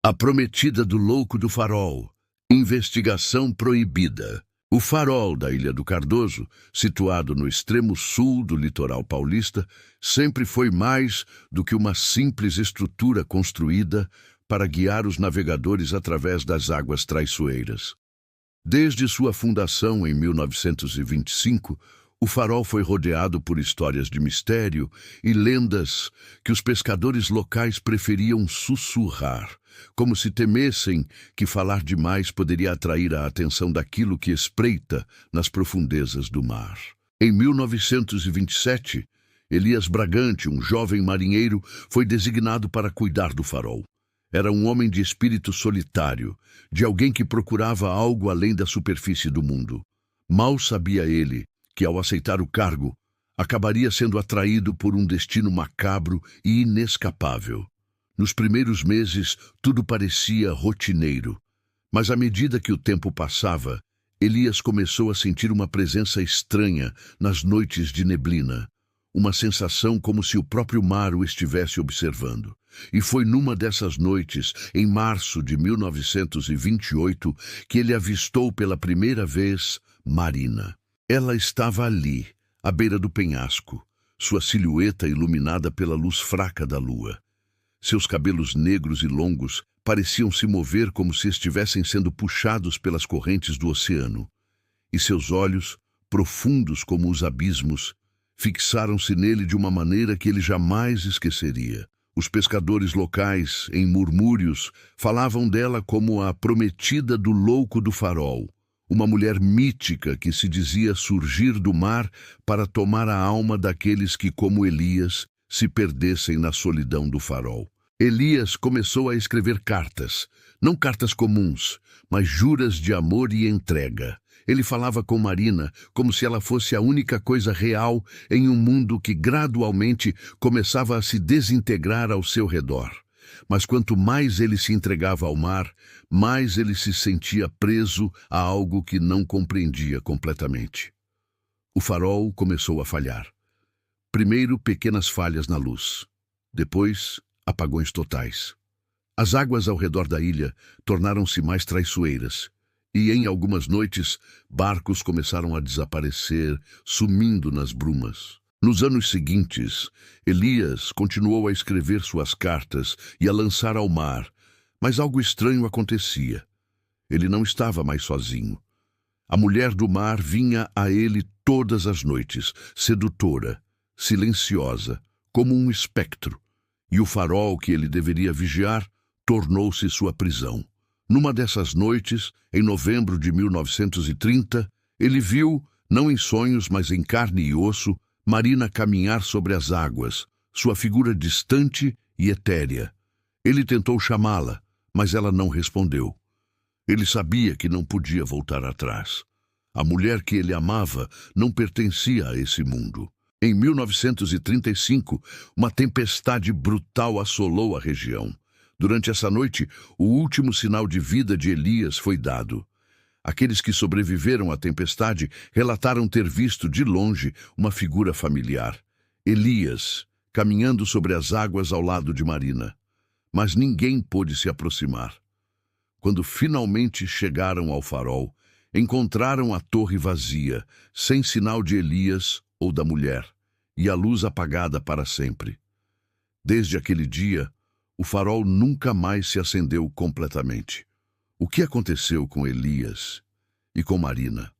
A Prometida do Louco do Farol. Investigação proibida. O Farol da Ilha do Cardoso, situado no extremo sul do litoral paulista, sempre foi mais do que uma simples estrutura construída para guiar os navegadores através das águas traiçoeiras. Desde sua fundação em 1925, o farol foi rodeado por histórias de mistério e lendas que os pescadores locais preferiam sussurrar, como se temessem que falar demais poderia atrair a atenção daquilo que espreita nas profundezas do mar. Em 1927, Elias Bragante, um jovem marinheiro, foi designado para cuidar do farol. Era um homem de espírito solitário, de alguém que procurava algo além da superfície do mundo. Mal sabia ele que, ao aceitar o cargo, acabaria sendo atraído por um destino macabro e inescapável. Nos primeiros meses, tudo parecia rotineiro, mas à medida que o tempo passava, Elias começou a sentir uma presença estranha nas noites de neblina, uma sensação como se o próprio mar o estivesse observando. E foi numa dessas noites, em março de 1928, que ele avistou pela primeira vez Marina. Ela estava ali, à beira do penhasco, sua silhueta iluminada pela luz fraca da lua. Seus cabelos negros e longos pareciam se mover como se estivessem sendo puxados pelas correntes do oceano, e seus olhos, profundos como os abismos, fixaram-se nele de uma maneira que ele jamais esqueceria. Os pescadores locais, em murmúrios, falavam dela como a prometida do louco do farol, uma mulher mítica que se dizia surgir do mar para tomar a alma daqueles que, como Elias, se perdessem na solidão do farol. Elias começou a escrever cartas, não cartas comuns, mas juras de amor e entrega. Ele falava com Marina como se ela fosse a única coisa real em um mundo que gradualmente começava a se desintegrar ao seu redor. Mas quanto mais ele se entregava ao mar, mais ele se sentia preso a algo que não compreendia completamente. O farol começou a falhar. Primeiro, pequenas falhas na luz. Depois, apagões totais. As águas ao redor da ilha tornaram-se mais traiçoeiras, e em algumas noites, barcos começaram a desaparecer, sumindo nas brumas. Nos anos seguintes, Elias continuou a escrever suas cartas e a lançar ao mar, mas algo estranho acontecia. Ele não estava mais sozinho. A mulher do mar vinha a ele todas as noites, sedutora, silenciosa, como um espectro, e o farol que ele deveria vigiar tornou-se sua prisão. Numa dessas noites, em novembro de 1930, ele viu, não em sonhos, mas em carne e osso, Marina caminhar sobre as águas, sua figura distante e etérea. Ele tentou chamá-la, mas ela não respondeu. Ele sabia que não podia voltar atrás. A mulher que ele amava não pertencia a esse mundo. Em 1935, uma tempestade brutal assolou a região. Durante essa noite, o último sinal de vida de Elias foi dado. Aqueles que sobreviveram à tempestade relataram ter visto de longe uma figura familiar, Elias, caminhando sobre as águas ao lado de Marina. Mas ninguém pôde se aproximar. Quando finalmente chegaram ao farol, encontraram a torre vazia, sem sinal de Elias ou da mulher, e a luz apagada para sempre. Desde aquele dia, o farol nunca mais se acendeu completamente. O que aconteceu com Elias e com Marina?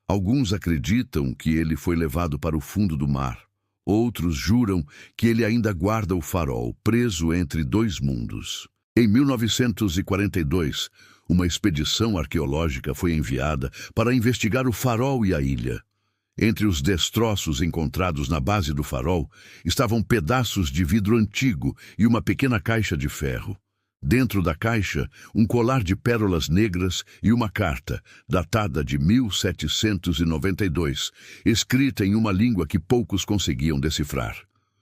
Alguns acreditam que ele foi levado para o fundo do mar. Outros juram que ele ainda guarda o farol, preso entre dois mundos. Em 1942, uma expedição arqueológica foi enviada para investigar o farol e a ilha. Entre os destroços encontrados na base do farol estavam pedaços de vidro antigo e uma pequena caixa de ferro. Dentro da caixa, um colar de pérolas negras e uma carta, datada de 1792, escrita em uma língua que poucos conseguiam decifrar.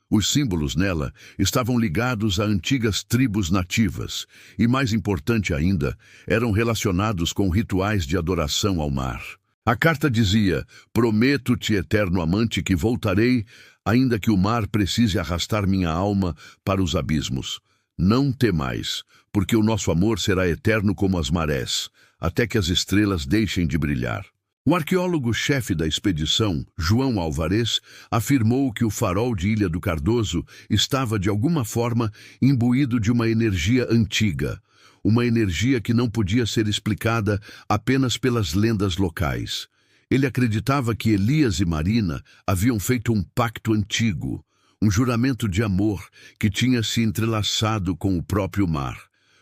Os símbolos nela estavam ligados a antigas tribos nativas e, mais importante ainda, eram relacionados com rituais de adoração ao mar. A carta dizia: "Prometo-te, eterno amante, que voltarei, ainda que o mar precise arrastar minha alma para os abismos. Não temais, porque o nosso amor será eterno como as marés, até que as estrelas deixem de brilhar. O arqueólogo-chefe da expedição, João Alvarez, afirmou que o farol de Ilha do Cardoso estava, de alguma forma, imbuído de uma energia antiga, uma energia que não podia ser explicada apenas pelas lendas locais. Ele acreditava que Elias e Marina haviam feito um pacto antigo, um juramento de amor que tinha se entrelaçado com o próprio mar,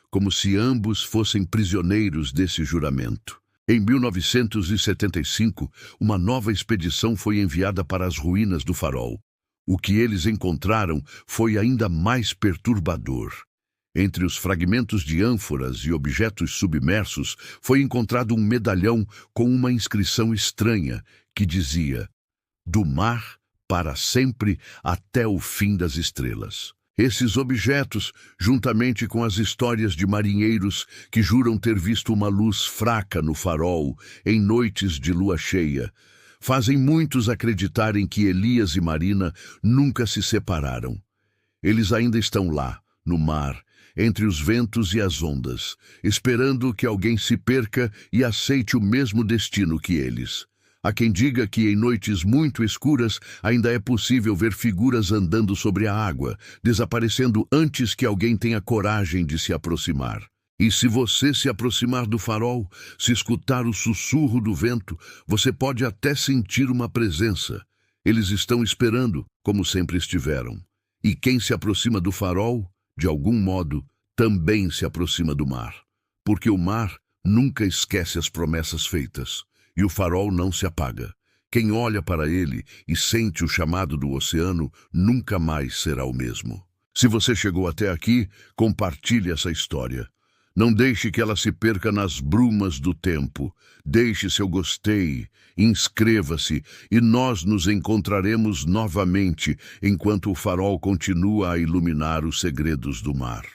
como se ambos fossem prisioneiros desse juramento. Em 1975, uma nova expedição foi enviada para as ruínas do farol. O que eles encontraram foi ainda mais perturbador. Entre os fragmentos de ânforas e objetos submersos, foi encontrado um medalhão com uma inscrição estranha que dizia: "Do mar para sempre até o fim das estrelas". Esses objetos, juntamente com as histórias de marinheiros que juram ter visto uma luz fraca no farol em noites de lua cheia, fazem muitos acreditarem que Elias e Marina nunca se separaram. Eles ainda estão lá, no mar, entre os ventos e as ondas, esperando que alguém se perca e aceite o mesmo destino que eles. Há quem diga que em noites muito escuras ainda é possível ver figuras andando sobre a água, desaparecendo antes que alguém tenha coragem de se aproximar. E se você se aproximar do farol, se escutar o sussurro do vento, você pode até sentir uma presença. Eles estão esperando, como sempre estiveram. E quem se aproxima do farol, de algum modo, também se aproxima do mar. Porque o mar nunca esquece as promessas feitas. E o farol não se apaga. Quem olha para ele e sente o chamado do oceano nunca mais será o mesmo. Se você chegou até aqui, compartilhe essa história. Não deixe que ela se perca nas brumas do tempo. Deixe seu gostei, inscreva-se e nós nos encontraremos novamente enquanto o farol continua a iluminar os segredos do mar.